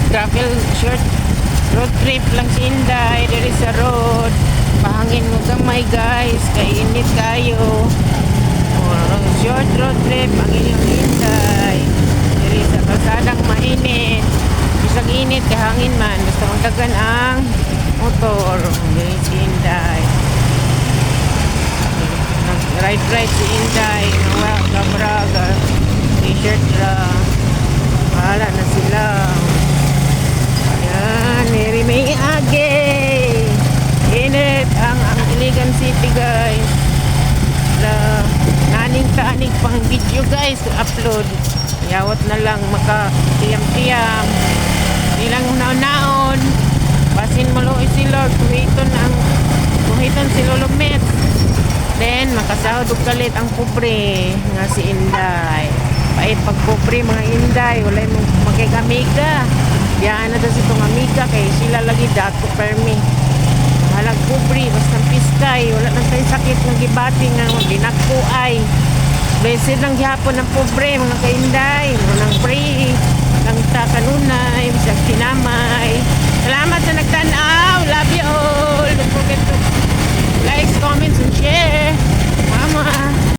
travel short road trip lang si Inday diri sa road. Pahangin mo gamay guys, kay init kayo. Short road trip ang inyong Inday diri sa kalsadang mainit. Bisag init kay hangin man, basta magdagan ang motor diri si Inday. Ride si Inday, kameraga, t-shirt lang. Bahala na sila. Ayan, may age. Init ang Iligan City guys. Naning pang video guys to upload. Yawat na lang maka-tiyam-tiyam. Nilang naon-naon. Basin mo lo sila, kuhiton si Lolo Met. Then makasahod og kalit ang pobre nga si Inday. Pait pag pobre mga Inday, wala mo magkikamiga. Diyan na daw si itong amiga kay sila lagi dako permi. Halag pobre basta piskay, wala nang tayo sakit ng gibati nga dinagko ay. Blessed lang gihapon ng pobre mga ka-Inday, nang free, lang ta kanunay, bisag tinamay. Salamat